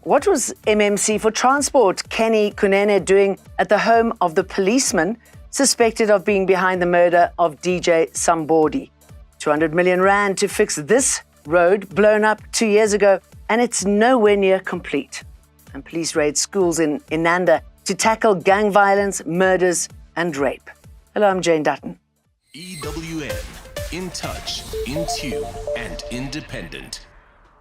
What was MMC for Transport Kenny Kunene doing at the home of the policeman suspected of being behind the murder of DJ Sumbody? 200 million rand to fix this road blown up 2 years ago, and it's nowhere near complete. And police raid schools in Inanda to tackle gang violence, murders and rape. Hello, I'm Jane Dutton. EWN, in touch, in tune and independent.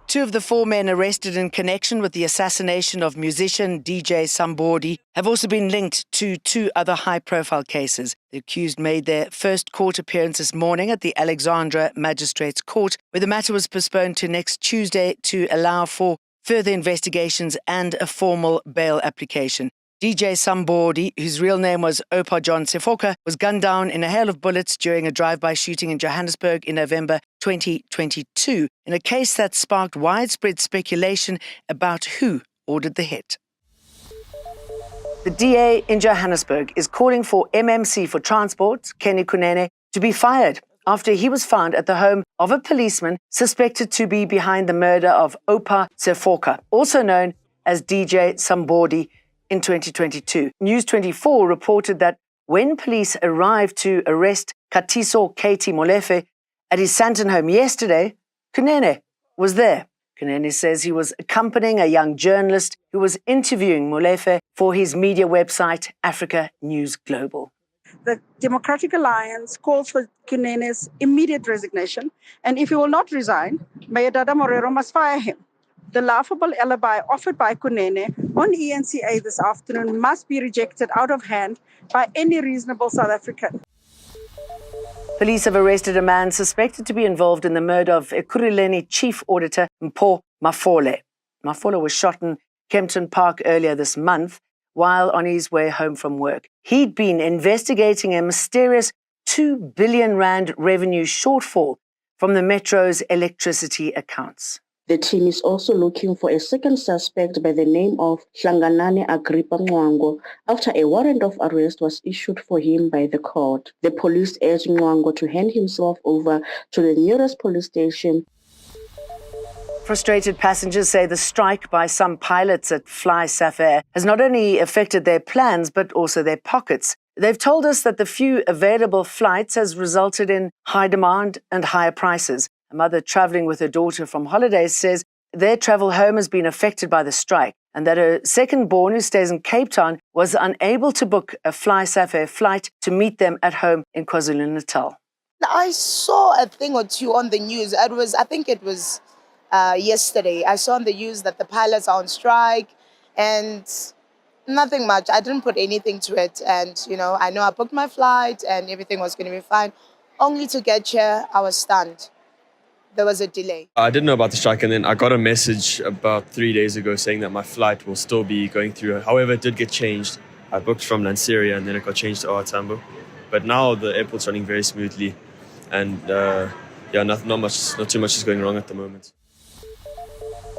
2 of the 4 men arrested in connection with the assassination of musician DJ Sumbody have also been linked to 2 other high-profile cases. The accused made their first court appearance this morning at the Alexandra Magistrates Court, where the matter was postponed to next Tuesday to allow for further investigations and a formal bail application. DJ Sumbody, whose real name was Opa John Sefoka, was gunned down in a hail of bullets during a drive-by shooting in Johannesburg in November 2022, in a case that sparked widespread speculation about who ordered the hit. The DA in Johannesburg is calling for MMC for Transport, Kenny Kunene, to be fired after he was found at the home of a policeman suspected to be behind the murder of Opa Sefoka, also known as DJ Sumbody, in 2022. News 24 reported that when police arrived to arrest Katiso Katie Molefe at his Sandton home yesterday, Kunene was there. Kunene says he was accompanying a young journalist who was interviewing Molefe for his media website, Africa News Global. The Democratic Alliance calls for Kunene's immediate resignation, and if he will not resign, Mayor Dada Morero must fire him. The laughable alibi offered by Kunene on ENCA this afternoon must be rejected out of hand by any reasonable South African. Police have arrested a man suspected to be involved in the murder of Ekurhuleni Chief Auditor Mpho Mafole. Mafole was shot in Kempton Park earlier this month while on his way home from work. He'd been investigating a mysterious 2 billion rand revenue shortfall from the Metro's electricity accounts. The team is also looking for a second suspect by the name of Hlanganani Agrippa Mwango after a warrant of arrest was issued for him by the court. The police urged Mwango to hand himself over to the nearest police station. Frustrated passengers say the strike by some pilots at Fly Safair has not only affected their plans but also their pockets. They've told us that the few available flights has resulted in high demand and higher prices. A mother travelling with her daughter from holidays says their travel home has been affected by the strike and that her second-born, who stays in Cape Town, was unable to book a Fly Safair flight to meet them at home in KwaZulu-Natal. I saw a thing or two on the news. I think it was yesterday. I saw on the news that the pilots are on strike and nothing much. I didn't put anything to it. And, I know I booked my flight and everything was going to be fine. Only to get here, I was stunned. There was a delay. I didn't know about the strike, and then I got a message about 3 days ago saying that my flight will still be going through. However, it did get changed. I booked from Lanseria and then it got changed to OR Tambo. But now the airport's running very smoothly and not too much is going wrong at the moment.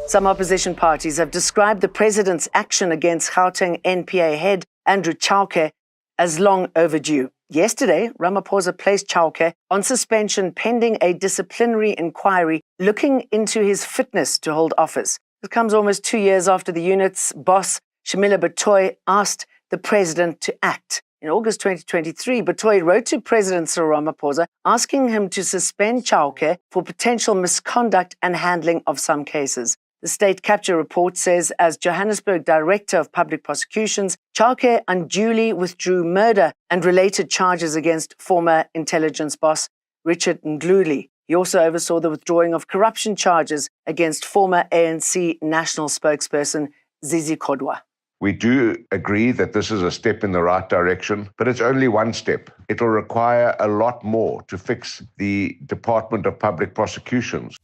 Some opposition parties have described the president's action against Gauteng NPA head Andrew Chauke as long overdue. Yesterday, Ramaphosa placed Chauke on suspension pending a disciplinary inquiry looking into his fitness to hold office. It comes almost 2 years after the unit's boss, Shamila Batoy, asked the president to act. In August 2023, Batoy wrote to President Cyril Ramaphosa asking him to suspend Chauke for potential misconduct and handling of some cases. The State Capture report says, as Johannesburg Director of Public Prosecutions, Chauke unduly withdrew murder and related charges against former intelligence boss Richard Ndluli. He also oversaw the withdrawing of corruption charges against former ANC national spokesperson Zizi Kodwa. We do agree that this is a step in the right direction, but it's only one step. It will require a lot more to fix the Department of Public Prosecutions.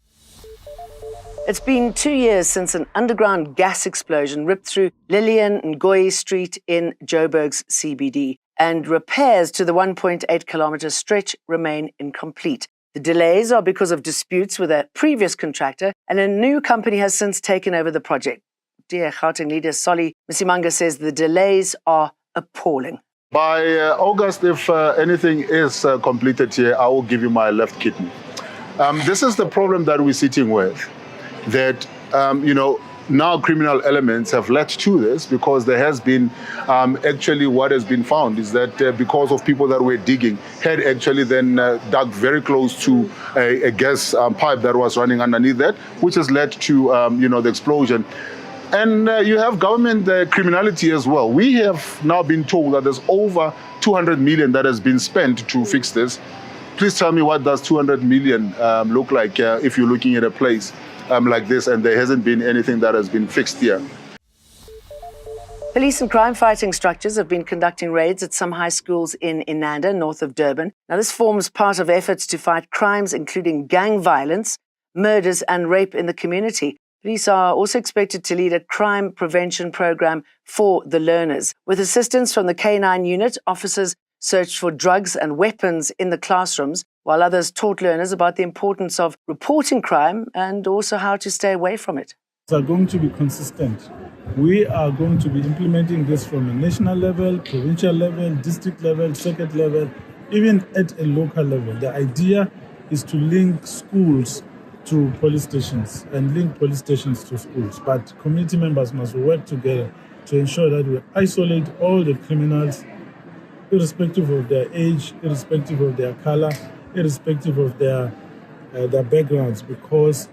It's been 2 years since an underground gas explosion ripped through Lillian Ngoyi Street in Joburg's CBD, and repairs to the 1.8-kilometre stretch remain incomplete. The delays are because of disputes with a previous contractor, and a new company has since taken over the project. Dear Gauteng leader Solly Msimanga says the delays are appalling. By August, if anything is completed here, I will give you my left kidney. This is the problem that we're sitting with, that, now criminal elements have led to this, because there has been, actually what has been found is that because of people that were digging, had actually then dug very close to a gas pipe that was running underneath that, which has led to, the explosion. And you have government criminality as well. We have now been told that there's over 200 million that has been spent to fix this. Please tell me, what does 200 million look like if you're looking at a place like this and there hasn't been anything that has been fixed here? Police and crime-fighting structures have been conducting raids at some high schools in Inanda, north of Durban. Now, this forms part of efforts to fight crimes including gang violence, murders and rape in the community. Police are also expected to lead a crime prevention program for the learners. With assistance from the K9 unit, officers searched for drugs and weapons in the classrooms, while others taught learners about the importance of reporting crime and also how to stay away from it. Are going to be consistent. We are going to be implementing this from a national level, provincial level, district level, circuit level, even at a local level. The idea is to link schools to police stations and link police stations to schools. But community members must work together to ensure that we isolate all the criminals, irrespective of their age, irrespective of their color, irrespective of their backgrounds, because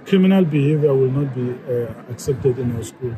criminal behavior will not be accepted in our school.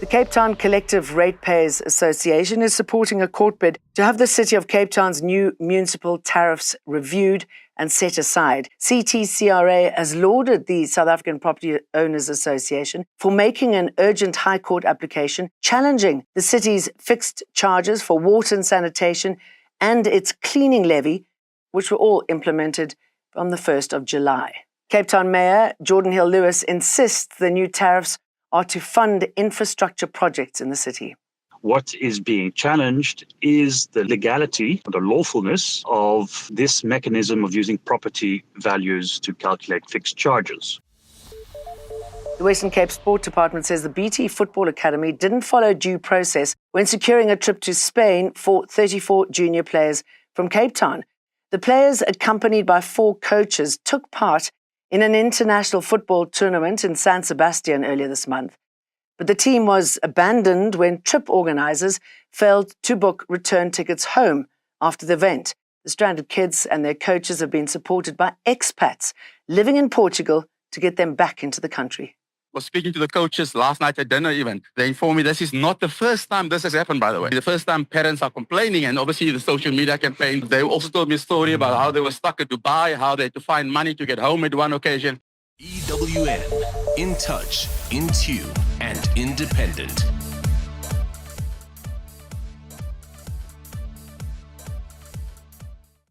The Cape Town Collective Ratepayers Association is supporting a court bid to have the City of Cape Town's new municipal tariffs reviewed and set aside. CTCRA has lauded the South African Property Owners Association for making an urgent High Court application challenging the city's fixed charges for water and sanitation and its cleaning levy, which were all implemented from the 1st of July. Cape Town Mayor Jordan Hill-Lewis insists the new tariffs are to fund infrastructure projects in the city. What is being challenged is the legality, the lawfulness of this mechanism of using property values to calculate fixed charges. The Western Cape Sport Department says the BT Football Academy didn't follow due process when securing a trip to Spain for 34 junior players from Cape Town. The players, accompanied by 4 coaches, took part in an international football tournament in San Sebastian earlier this month. But the team was abandoned when trip organisers failed to book return tickets home after the event. The stranded kids and their coaches have been supported by expats living in Portugal to get them back into the country. I was speaking to the coaches last night at dinner even. They informed me this is not the first time this has happened, by the way. The first time parents are complaining, and obviously the social media campaign. They also told me a story about how they were stuck in Dubai, how they had to find money to get home at one occasion. EWN, in touch, in tune, and independent.